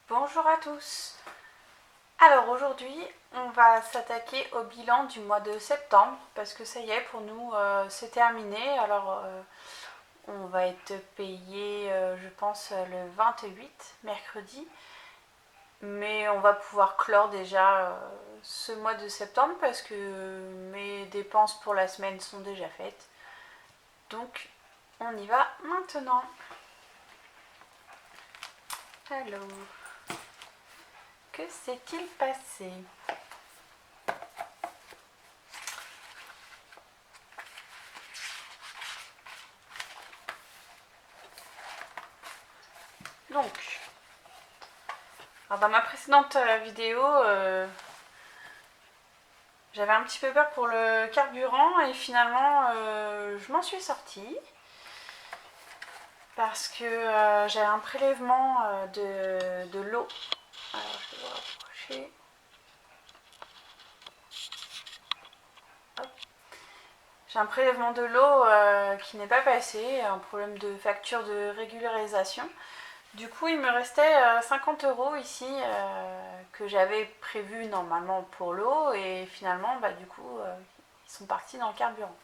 Bonjour à tous. Alors aujourd'hui, on va s'attaquer au bilan du mois de septembre parce que ça y est, pour nous, c'est terminé. Alors on va être payé, je pense, le 28, mercredi. Mais on va pouvoir clore déjà ce mois de septembre parce que mes dépenses pour la semaine sont déjà faites. Donc on y va maintenant. Alors, que s'est-il passé? Donc, alors dans ma précédente vidéo, j'avais un petit peu peur pour le carburant et finalement je m'en suis sortie parce que j'avais un prélèvement de l'eau. Alors je vais vous rapprocher. Hop. J'ai un prélèvement de l'eau qui n'est pas passé, un problème de facture de régularisation. Du coup, il me restait 50 € ici que j'avais prévu normalement pour l'eau et finalement, du coup, ils sont partis dans le carburant.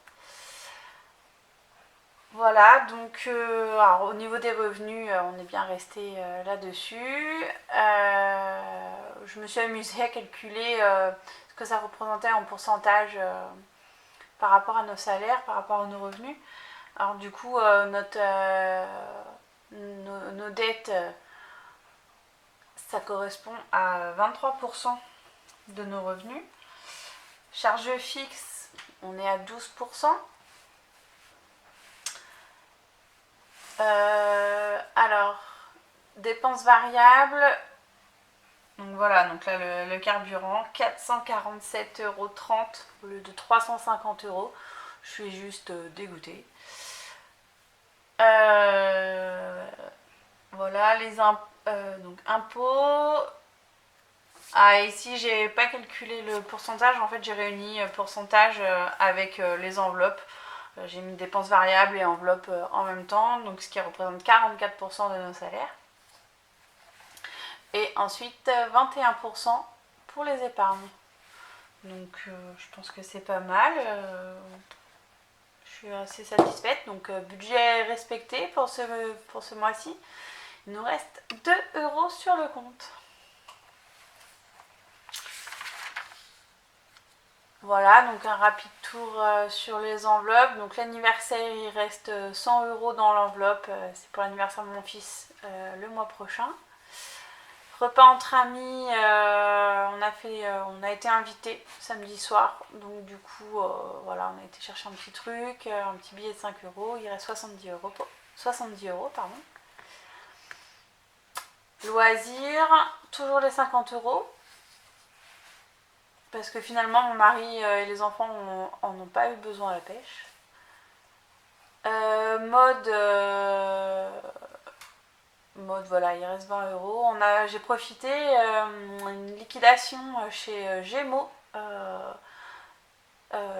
Voilà, donc alors, au niveau des revenus, on est bien resté là-dessus. Je me suis amusée à calculer ce que ça représentait en pourcentage par rapport à nos salaires, par rapport à nos revenus. Alors du coup, nos dettes, ça correspond à 23% de nos revenus. Charge fixe, on est à 12%. Alors, dépenses variables, donc voilà, donc là le carburant, 447,30 € au lieu de 350 €. Je suis juste dégoûtée. Voilà, les donc impôts. Ah, ici j'ai pas calculé le pourcentage, en fait j'ai réuni pourcentage avec les enveloppes. J'ai mis dépenses variables et enveloppes en même temps, donc ce qui représente 44% de nos salaires. Et ensuite 21% pour les épargnes. Donc je pense que c'est pas mal. Je suis assez satisfaite. Donc budget respecté pour ce mois-ci. Il nous reste 2 € sur le compte. Voilà, donc un rapide tour sur les enveloppes. Donc l'anniversaire, il reste 100 € dans l'enveloppe. C'est pour l'anniversaire de mon fils le mois prochain. Repas entre amis, on a été invités samedi soir. Donc du coup, voilà, on a été chercher un petit truc, un petit billet de 5 €. Il reste 70 €, pardon. Loisirs, toujours les 50 €. Parce que finalement, mon mari et les enfants en ont pas eu besoin à la pêche. Mode, voilà, il reste 20 €. J'ai profité une liquidation chez Gémeaux.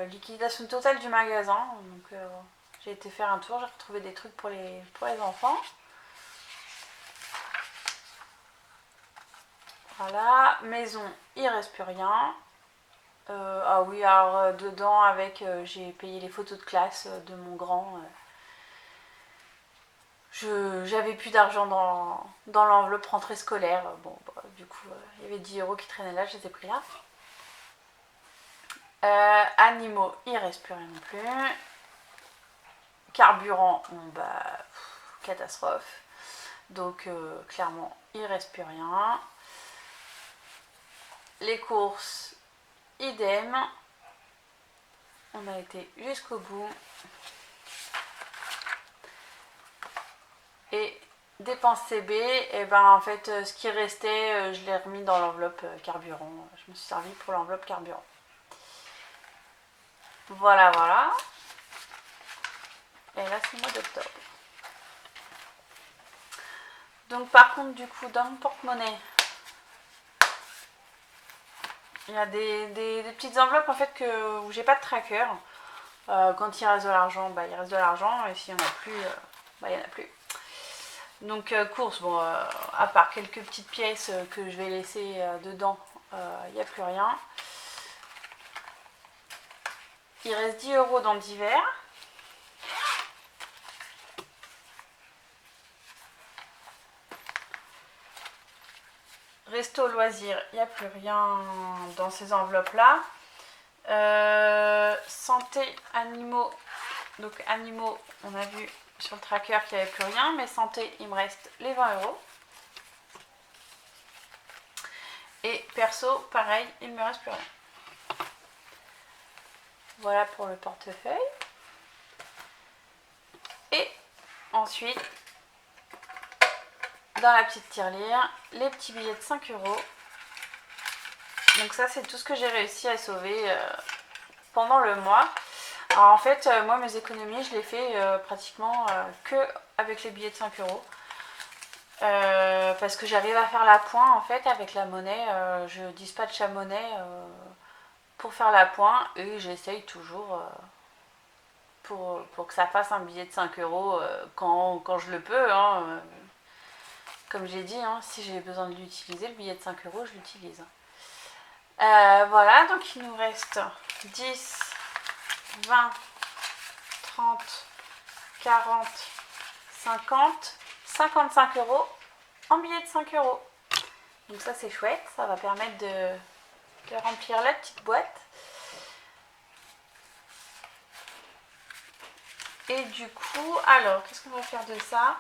Liquidation totale du magasin. Donc j'ai été faire un tour, j'ai retrouvé des trucs pour les enfants. Voilà, maison, il reste plus rien. Ah oui, alors dedans, j'ai payé les photos de classe de mon grand. J'avais plus d'argent dans l'enveloppe rentrée scolaire. Bon, du coup, il y avait 10 € qui traînaient là, je les ai pris là. Animaux, il reste plus rien non plus. Carburant, catastrophe. Donc, clairement, il reste plus rien. Les courses, idem. On a été jusqu'au bout. Et dépenses CB, et en fait, ce qui restait, je l'ai remis dans l'enveloppe carburant. Je me suis servi pour l'enveloppe carburant. Voilà, voilà. Et là, c'est le mois d'octobre. Donc, par contre, du coup, dans mon porte-monnaie, il y a des petites enveloppes en fait où j'ai pas de tracker. Quand il reste de l'argent, bah, il reste de l'argent, et s'il n'y en a plus, bah, il n'y en a plus. Donc course, bon, à part quelques petites pièces que je vais laisser dedans, il n'y a plus rien. Il reste 10 € dans divers. Resto loisirs, il n'y a plus rien dans ces enveloppes-là. Santé animaux, donc animaux, on a vu sur le tracker qu'il n'y avait plus rien, mais santé, il me reste les 20 €. Et perso, pareil, il ne me reste plus rien. Voilà pour le portefeuille. Et ensuite, dans la petite tirelire, les petits billets de 5 €. Donc ça, c'est tout ce que j'ai réussi à sauver pendant le mois. Alors en fait, moi, mes économies, je les fais pratiquement que avec les billets de 5 €. Parce que j'arrive à faire la pointe en fait avec la monnaie. Je dispatche la monnaie pour faire la pointe et j'essaye toujours pour que ça fasse un billet de 5 € quand je le peux. Hein. Comme j'ai dit, hein, si j'ai besoin de l'utiliser, le billet de 5 € je l'utilise. Voilà, donc il nous reste 10, 20, 30, 40, 50, 55 € en billets de 5 €. Donc ça c'est chouette, ça va permettre de remplir la petite boîte. Et du coup, alors, qu'est-ce qu'on va faire de ça?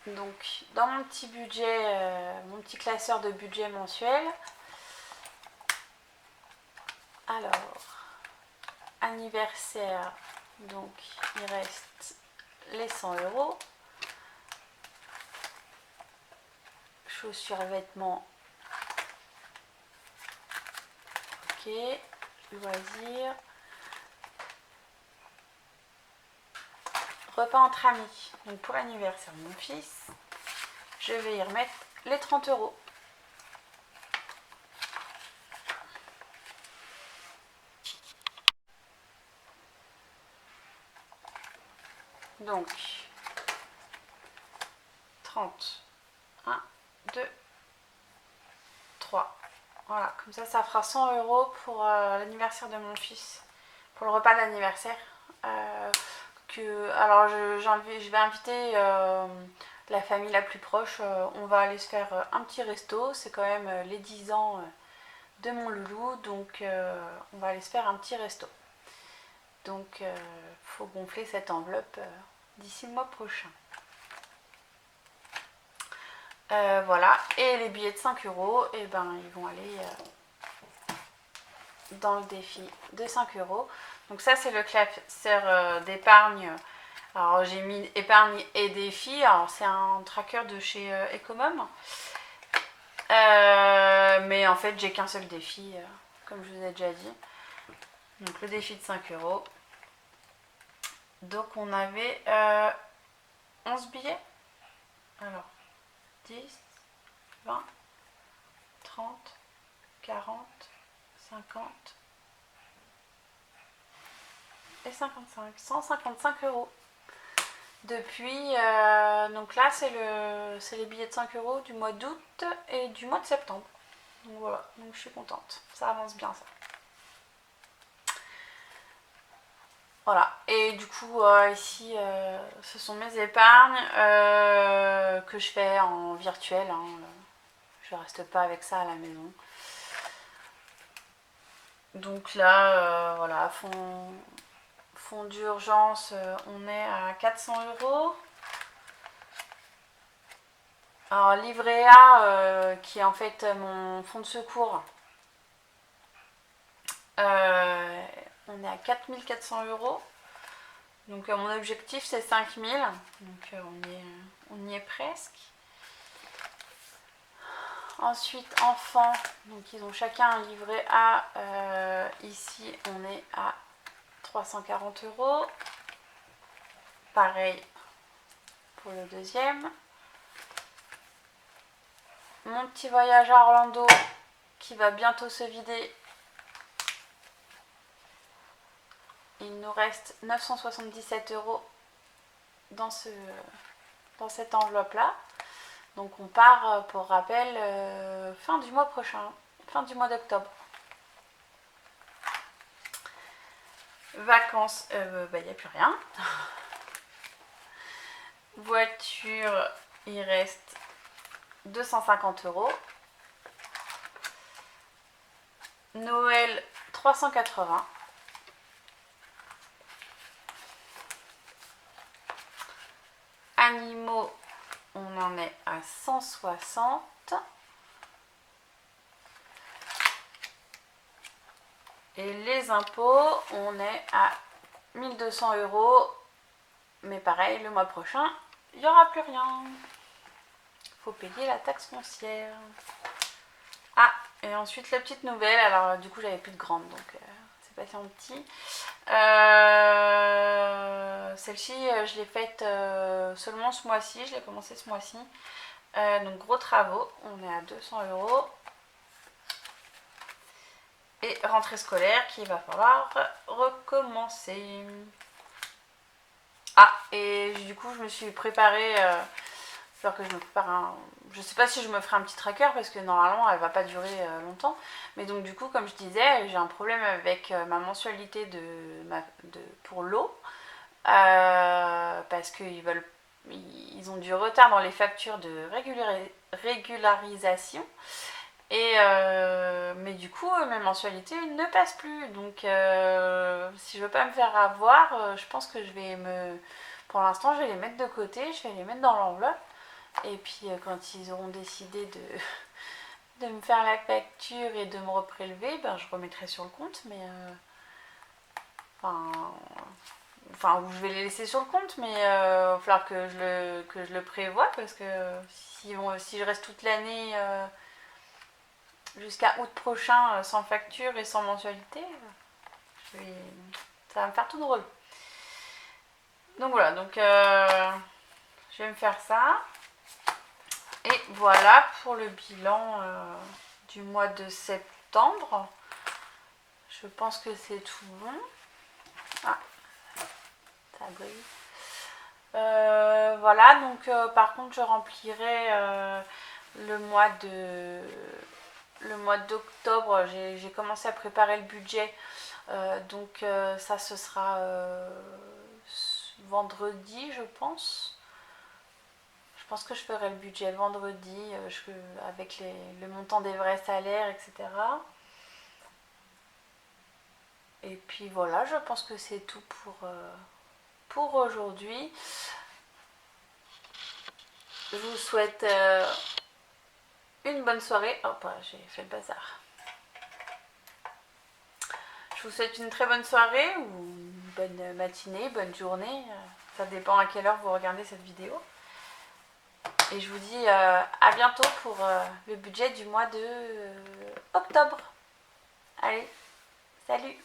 Donc, dans mon petit budget, mon petit classeur de budget mensuel, alors, anniversaire, donc il reste les 100 €. Chaussures, vêtements, ok. Loisirs. Repas entre amis. Donc pour l'anniversaire de mon fils, je vais y remettre les 30 €. Donc 30. 1, 2, 3. Voilà, comme ça fera 100 € pour l'anniversaire de mon fils, pour le repas d'anniversaire. Alors je vais inviter la famille la plus proche. On va aller se faire un petit resto. C'est quand même les 10 ans de mon loulou, donc on va aller se faire un petit resto. Donc faut gonfler cette enveloppe d'ici le mois prochain. Voilà, et les billets de 5 €, et ben, ils vont aller dans le défi de 5 €. Donc ça c'est le classeur d'épargne. Alors j'ai mis épargne et défi. Alors c'est un tracker de chez Ecomom. Mais en fait j'ai qu'un seul défi, comme je vous ai déjà dit. Donc le défi de 5 €. Donc on avait 11 billets. Alors 10, 20, 30, 40, 50 et 55. 155 €. Depuis, donc là c'est les billets de 5 € du mois d'août et du mois de septembre. Donc voilà, donc je suis contente, ça avance bien ça. Voilà, et du coup ici ce sont mes épargnes que je fais en virtuel. Hein. Je reste pas avec ça à la maison. Donc là, voilà, fonds d'urgence, on est à 400 €. Alors livret A, qui est en fait mon fonds de secours, on est à 4400 €. Donc mon objectif c'est 5000. Donc on y est presque. Ensuite enfants, donc ils ont chacun un livret A. Ici on est à 340 €. Pareil pour le deuxième. Mon petit voyage à Orlando qui va bientôt se vider. il nous reste 977 € dans cette enveloppe-là. Donc on part, pour rappel, fin du mois prochain, fin du mois d'octobre. Vacances, il n'y a plus rien. Voiture, il reste 250 €. Noël, 380. Animaux, on en est à 160. Et les impôts, on est à 1200 €. Mais pareil, le mois prochain, il n'y aura plus rien. Il faut payer la taxe foncière. Ah, et ensuite la petite nouvelle. Alors du coup, j'avais plus de grande, donc c'est passé en petit. Celle-ci, je l'ai faite seulement ce mois-ci. Je l'ai commencé ce mois-ci. Donc gros travaux, on est à 200 €. Et rentrée scolaire qu'il va falloir recommencer. Ah, et du coup, je me suis préparée. Alors que je me prépare un. Je sais pas si je me ferai un petit tracker parce que normalement elle va pas durer longtemps. Mais donc, du coup, comme je disais, j'ai un problème avec ma mensualité pour l'eau. Parce qu'ils ont du retard dans les factures de régularisation. Mais du coup, mes mensualités ne passent plus. Donc, si je veux pas me faire avoir, je pense que pour l'instant, je vais les mettre de côté, je vais les mettre dans l'enveloppe. Et puis, quand ils auront décidé de me faire la facture et de me reprélever, ben, je remettrai sur le compte. Mais enfin, je vais les laisser sur le compte, mais il va falloir que je le prévoie parce que si je reste toute l'année jusqu'à août prochain sans facture et sans mensualité, ça va me faire tout drôle. Donc voilà, je vais me faire ça. Et voilà pour le bilan du mois de septembre. Je pense que c'est tout bon. Ah, ça brille. Voilà, donc par contre je remplirai le mois d'octobre. J'ai commencé à préparer le budget. Donc ça ce sera vendredi, je pense. Je pense que je ferai le budget vendredi avec le montant des vrais salaires, etc. Et puis voilà, je pense que c'est tout pour aujourd'hui. Je vous souhaite une bonne soirée. Oh, j'ai fait le bazar. Je vous souhaite une très bonne soirée ou une bonne matinée, bonne journée. Ça dépend à quelle heure vous regardez cette vidéo. Et je vous dis à bientôt pour le budget du mois de octobre. Allez, salut!